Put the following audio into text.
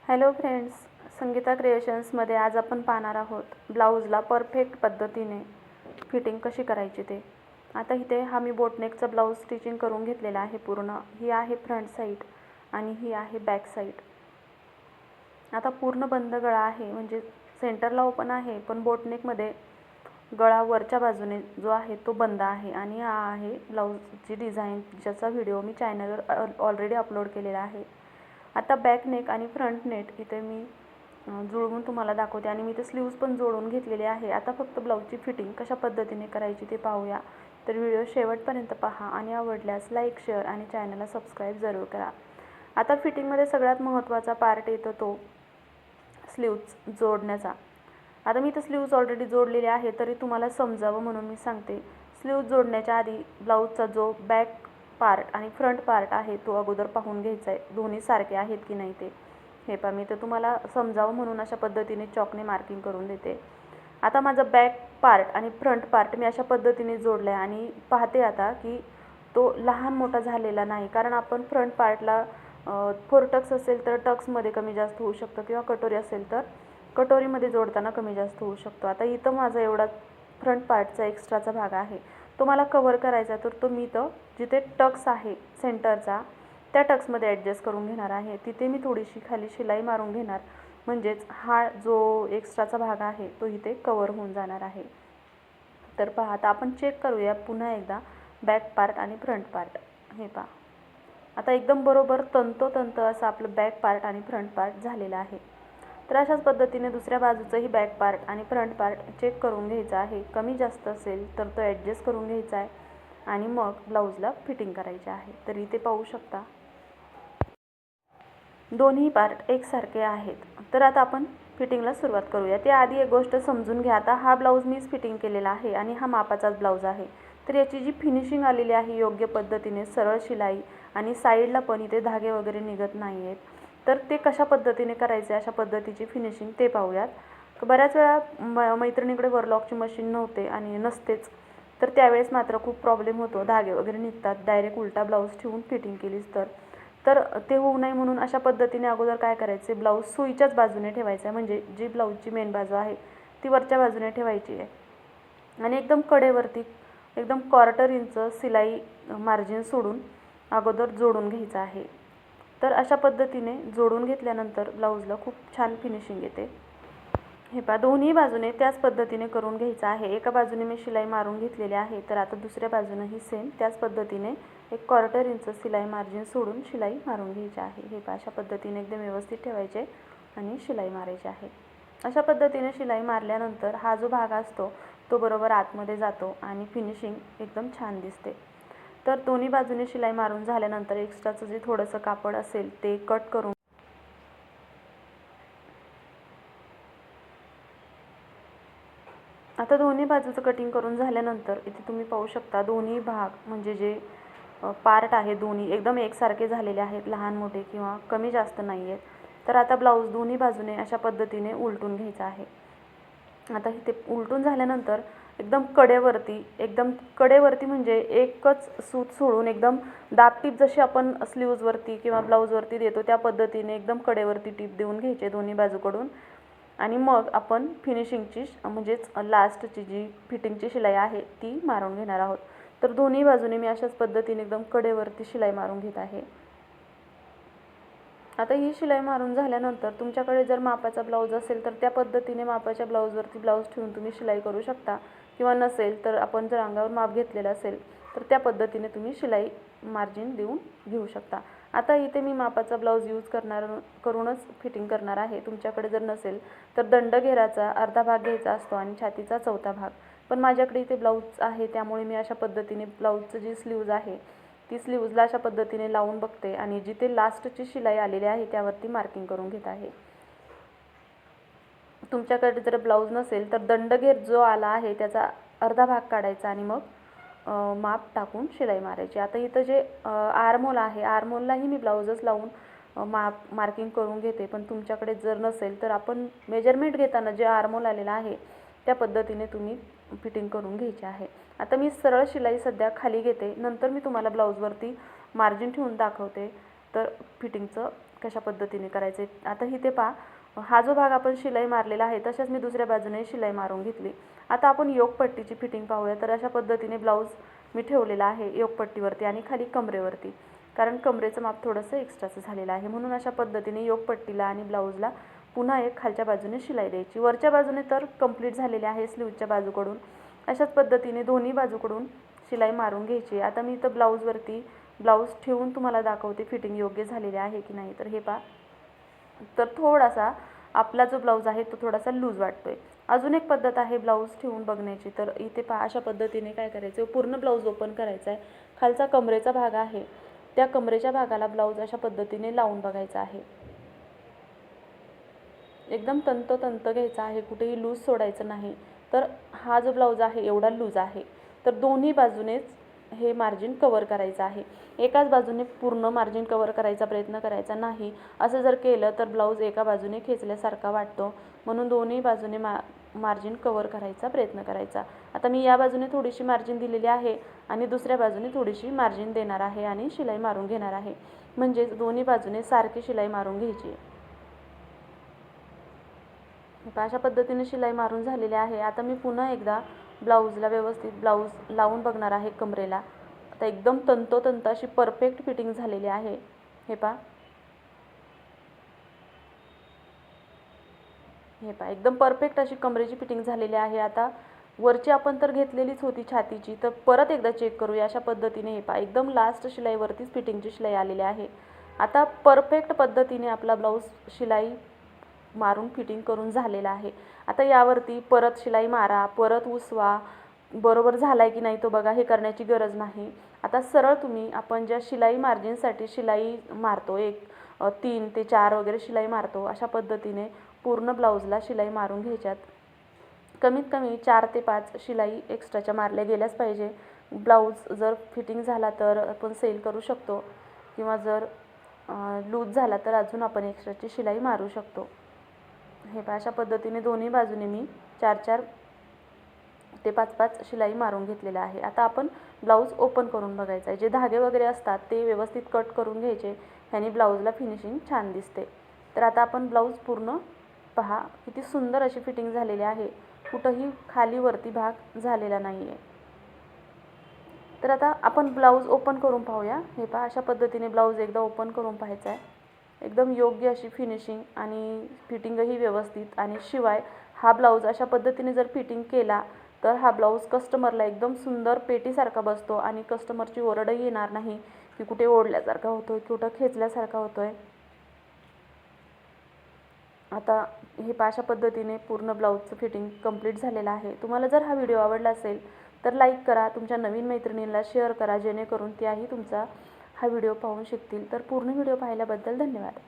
Hello friends, Sangeeta क्रिएशन्समध्ये आज आपण पाहणार आहोत ब्लाऊजला परफेक्ट पद्धतीने फिटिंग कशी करायची ते. आता इथे हा मी बोटनेकचा ब्लाऊज स्टिचिंग करून घेतलेला आहे पूर्ण. ही आहे फ्रंट साईड आणि ही आहे बॅक साईड. आता पूर्ण बंद गळा आहे, म्हणजे सेंटरला ओपन आहे पण बोटनेकमध्ये गळा वरच्या बाजूने जो आहे तो बंद आहे. आणि हा आहे ब्लाऊजची डिझाईन, ज्याचा व्हिडिओ मी चॅनलवर ऑलरेडी अपलोड केलेला आहे. आता बॅक नेक आणि फ्रंट नेट इथे मी जुळवून तुम्हाला दाखवते आणि मी ते स्लीव्ज पण जोडून घेतलेले आहे. आता फक्त ब्लाऊजची फिटिंग कशा पद्धतीने करायची ते पाहूया. तर व्हिडिओ शेवटपर्यंत पहा आणि आवडल्यास लाईक, शेअर आणि चॅनलला सबस्क्राईब जरूर करा. आता फिटिंगमध्ये सगळ्यात महत्त्वाचा पार्ट येतो तो स्लीव्ज जोडण्याचा. आता मी तर स्लीव्ज ऑलरेडी जोडलेले आहे, तरी तुम्हाला समजावं म्हणून मी सांगते. स्लीव्ज जोडण्याच्या आधी ब्लाऊजचा जो बॅक पार्ट आणि फ्रंट पार्ट आहे तो अगोदर पाहून घ्यायचा आहे, दोन्ही सारखे आहेत की नाही ते. हे पहा, मी तर तुम्हाला समजावं म्हणून अशा पद्धतीने चॉकने मार्किंग करून देते. आता माझा बॅक पार्ट आणि फ्रंट पार्ट मी अशा पद्धतीने जोडला आहे आणि पाहते आता की तो लहान मोठा झालेला नाही. कारण आपण फ्रंट पार्टला 4 टक्स असेल तर टक्समध्ये कमी जास्त होऊ शकतं, किंवा कटोरी असेल तर कटोरीमध्ये जोडताना कमी जास्त होऊ शकतो. आता इथं माझा एवढा फ्रंट पार्टचा एक्स्ट्राचा भाग आहे, तो मला कव्हर करायचा. तर तो मी तर जिथे टक्स आहे सेंटरचा त्या टक्समध्ये ॲडजस्ट करून घेणार आहे. तिथे मी थोडीशी खाली शिलाई मारून घेणार, म्हणजेच हा जो एक्स्ट्राचा भाग आहे तो इथे कव्हर होऊन जाणार आहे. तर पहा, आता आपण चेक करूया पुन्हा एकदा बॅक पार्ट आणि फ्रंट पार्ट. हे पहा, आता एकदम बरोबर तंतोतंत असं आपलं बॅक पार्ट आणि फ्रंट पार्ट झालेलं आहे. तर अशाच पद्धतीने दुसऱ्या बाजूचंही बॅक पार्ट आणि फ्रंट पार्ट चेक करून घ्यायचा आहे. कमी जास्त असेल तर तो ॲडजस्ट करून घ्यायचा आहे आणि मग ब्लाऊजला फिटिंग करायची आहे. तर इथे पाहू शकता दोन्ही पार्ट एकसारखे आहेत. तर आता आपण फिटिंगला सुरुवात करूया. त्याआधी एक गोष्ट समजून घ्या. आता हा ब्लाऊज मीच फिटिंग केलेला आहे आणि हा मापाचाच ब्लाऊज आहे. तर याची जी फिनिशिंग आलेली आहे योग्य पद्धतीने, सरळ शिलाई आणि साईडला पण इथे धागे वगैरे निघत नाही आहेत. तर ते कशा पद्धतीने करायचे, अशा पद्धतीची फिनिशिंग ते पाहूयात. बऱ्याच वेळा मैत्रिणीकडे वरलॉकची मशीन नव्हते आणि नसतेच, तर त्यावेळेस मात्र खूप प्रॉब्लेम होतो. धागे वगैरे निघतात. डायरेक्ट उलटा ब्लाऊज ठेवून फिटिंग केलीच तर ते होऊ नये म्हणून अशा पद्धतीने अगोदर काय करायचे, ब्लाऊज सुईच्याच बाजूने ठेवायचा आहे. म्हणजे जी ब्लाऊजची मेन बाजू आहे ती वरच्या बाजूने ठेवायची आहे आणि एकदम कडेवरती एकदम 1/4 इंच शिलाई मार्जिन सोडून अगोदर जोडून घ्यायचं आहे. तर अशा पद्धतीने जोडून घेतल्यानंतर ब्लाऊजला खूप छान फिनिशिंग येते. हे पहा, दोन्ही बाजूने त्याच पद्धतीने करून घ्यायचं आहे. एका बाजूने मी शिलाई मारून घेतलेली आहे, तर आता दुसऱ्या बाजूनेही सेम त्याच पद्धतीने 1/4 इंच शिलाई मार्जिन सोडून शिलाई मारून घ्यायची आहे. हे पहा, अशा पद्धतीने एकदम व्यवस्थित ठेवायचे आणि शिलाई मारायची आहे. अशा पद्धतीने शिलाई मारल्यानंतर हा जो भाग असतो तो बरोबर आतमध्ये जातो आणि फिनिशिंग एकदम छान दिसते. तर दोन्ही बाजूने शिलाई मारून झाल्यानंतर एक्स्ट्राचं जे थोडंसं कापड असेल ते कट करून आता दोन्ही बाजूचं कटिंग करून झाल्यानंतर इथे तुम्ही पाहू शकता दोन्ही भाग, म्हणजे जे पार्ट आहे दोन्ही एकदम एकसारखे झालेले आहेत, लहान मोठे किंवा कमी जास्त नाही आहेत. तर आता ब्लाऊज दोन्ही बाजूने अशा पद्धतीने उलटून घ्यायचा आहे. आता इथे उलटून झाल्यानंतर एकदम कडेवरती म्हणजे एकच सूत सोडून एकदम दाबटीप जशी आपण स्लीव्जवरती किंवा ब्लाऊजवरती देतो त्या पद्धतीने एकदम कडेवरती टीप देऊन घ्यायचे दोन्ही बाजूकडून. आणि मग आपण फिनिशिंगची म्हणजेच लास्टची जी फिटिंगची शिलाई आहे ती मारून घेणार आहोत. तर दोन्ही बाजूने मी अशाच पद्धतीने एकदम कडेवरती शिलाई मारून घेत आहे. आता ही शिलाई मारून झाल्यानंतर तुमच्याकडे जर मापाचा ब्लाऊज असेल तर त्या पद्धतीने मापाच्या ब्लाऊजवरती ब्लाऊज ठेवून तुम्ही शिलाई करू शकता, किंवा नसेल तर आपण जर अंगावर माप घेतलेलं असेल तर त्या पद्धतीने तुम्ही शिलाई मार्जिन देऊन घेऊ शकता. आता इथे मी मापाचा ब्लाऊज यूज करूनच फिटिंग करणार आहे. तुमच्याकडे जर नसेल तर दंडघेराचा अर्धा भाग घ्यायचा असतो आणि छातीचा चौथा भाग. पण माझ्याकडे इथे ब्लाऊज आहे त्यामुळे मी अशा पद्धतीने ब्लाऊजचं जी स्लीव्ज आहे ती स्लीव्जला अशा पद्धतीने लावून बघते आणि जिथे लास्टची शिलाई आलेली आहे त्यावरती मार्किंग करून घेत आहे. तुमच्याकडे जर ब्लाऊज नसेल तर दंडघेर जो आला आहे त्याचा अर्धा भाग काढायचा आणि मग माप टाकून शिलाई मारायची. आता इथं जे आर्महोल आहे, आर्महोललाही मी ब्लाऊजच लावून मार्किंग करून घेते. पण तुमच्याकडे जर नसेल तर आपण मेजरमेंट घेताना जे आर्महोल आलेला आहे त्या पद्धतीने तुम्ही फिटिंग करून घ्यायची आहे. आता मी सरळ शिलाई सध्या खाली घेते, नंतर मी तुम्हाला ब्लाऊजवरती मार्जिन ठेवून दाखवते तर फिटिंगचं कशा पद्धतीने करायचं आहे. आता इथे पहा, हा जो भाग आपण शिलाई मारलेला आहे तशाच मी दुसऱ्या बाजूने शिलाई मारून घेतली. आता आपण योगपट्टीची फिटिंग पाहूया. तर अशा पद्धतीने ब्लाऊज मी ठेवलेला आहे योगपट्टीवरती आणि खाली कमरेवरती, कारण कमरेचं माप थोडंसं एक्स्ट्राचं झालेलं आहे. म्हणून अशा पद्धतीने योगपट्टीला आणि ब्लाऊजला पुन्हा एक खालच्या बाजूने शिलाई द्यायची. वरच्या बाजूने तर कंप्लीट झालेले आहे स्लीवच्या बाजूकडून. अशाच पद्धतीने दोन्ही बाजूकडून शिलाई मारून घ्यायची. आता मी इथं ब्लाऊजवरती ब्लाऊज ठेवून तुम्हाला दाखवते फिटिंग योग्य झालेली आहे की नाही. तर हे पहा, तर थोडासा आपला जो ब्लाऊज आहे तो थोडासा लूज वाटतोय. अजून एक पद्धत आहे ब्लाऊज ठेवून बघण्याची. तर इथे पहा, अशा पद्धतीने काय करायचं, पूर्ण ब्लाऊज ओपन करायचा आहे. खालचा कमरेचा भाग आहे, त्या कमरेच्या भागाला ब्लाऊज अशा पद्धतीने लावून बघायचा आहे. एकदम तंतोतंत घ्यायचा आहे, कुठेही लूज सोडायचं नाही. तर हा जो ब्लाऊज आहे एवढा लूज आहे, तर दोन्ही बाजूनेच हे मार्जिन कवर करायचं आहे. एकाच बाजूने पूर्ण मार्जिन कवर करायचा प्रयत्न करायचा नाही. असं जर केलं तर ब्लाऊज एका बाजूने खेचल्यासारखा वाटतो. म्हणून दोन्ही बाजूने मार्जिन कवर करायचा प्रयत्न करायचा. आता मी या बाजूने थोडीशी मार्जिन दिलेली आहे आणि दुसऱ्या बाजूने थोडीशी मार्जिन देणार आहे आणि शिलाई मारून घेणार आहे. म्हणजेच दोन्ही बाजूने सारखी शिलाई मारून घ्यायची. अशा पद्धतीने शिलाई मारून झालेली आहे. आता मी पुन्हा एकदा ब्लाऊजला व्यवस्थित ब्लाऊज लावून बघणार आहे कमरेला. आता एकदम तंतोतंत अशी परफेक्ट फिटिंग झालेली आहे. हे पहा, एकदम परफेक्ट अशी कमरेची फिटिंग झालेली आहे. आता वरची आपण तर घेतलेलीच होती छातीची, तर परत एकदा चेक करूया. अशा पद्धतीने हे पहा, एकदम लास्ट शिलाईवरतीच फिटिंगची शिलाई आलेली आहे. आता परफेक्ट पद्धतीने आपला ब्लाऊज शिलाई मारून फिटिंग करून झालेला आहे. आता यावरती परत शिलाई मारा, परत उसवा, बरोबर झालाय की नाही तो बघा, हे करण्याची गरज नाही. आता सरळ तुम्ही आपण ज्या शिलाई मार्जिनसाठी शिलाई मारतो, 3 ते 4 वगैरे शिलाई मारतो, अशा पद्धतीने पूर्ण ब्लाऊजला शिलाई मारून घ्यायच्यात. कमीत कमी 4 ते 5 शिलाई एक्स्ट्राच्या मारल्या गेल्याच पाहिजे. ब्लाऊज जर फिटिंग झाला तर आपण सेल करू शकतो, किंवा जर लूज झाला तर अजून आपण एक्स्ट्राची शिलाई मारू शकतो. हे पहा, अशा पद्धतीने दोन्ही बाजूने मी 4-4 ते 5-5 शिलाई मारून घेतलेला आहे. आता आपण ब्लाऊज ओपन करून बघायचा आहे. जे धागे वगैरे असतात ते व्यवस्थित कट करून घ्यायचे, ह्यानी ब्लाऊजला फिनिशिंग छान दिसते. तर आता आपण ब्लाऊज पूर्ण पहा, किती सुंदर अशी फिटिंग झालेली आहे. कुठंही खाली वरती भाग झालेला नाही आहे. तर आता आपण ब्लाऊज ओपन करून पाहूया. हे पहा, अशा पद्धतीने ब्लाऊज एकदा ओपन करून पाहायचा आहे. एकदम योग्य अशी फिनिशिंग आणि फिटिंगही व्यवस्थित. आणि शिवाय हा ब्लाऊज अशा पद्धतीने जर फिटिंग केला तर हा ब्लाऊज कस्टमरला एकदम सुंदर पेटीसारखा बसतो आणि कस्टमरची ओरडही येणार नाही की कुठे ओढल्यासारखा होतोय, कुठं खेचल्यासारखा होतोय. आता हे अशा पद्धतीने पूर्ण ब्लाऊजचं फिटिंग कंप्लीट झालेलं आहे. तुम्हाला जर हा व्हिडिओ आवडला असेल तर लाईक करा, तुमच्या नवीन मैत्रिणींना शेअर करा, जेणेकरून त्याही तुमचा हा व्हिडिओ पाहून शिकतील. तर पूर्ण व्हिडिओ पाहिल्याबद्दल धन्यवाद.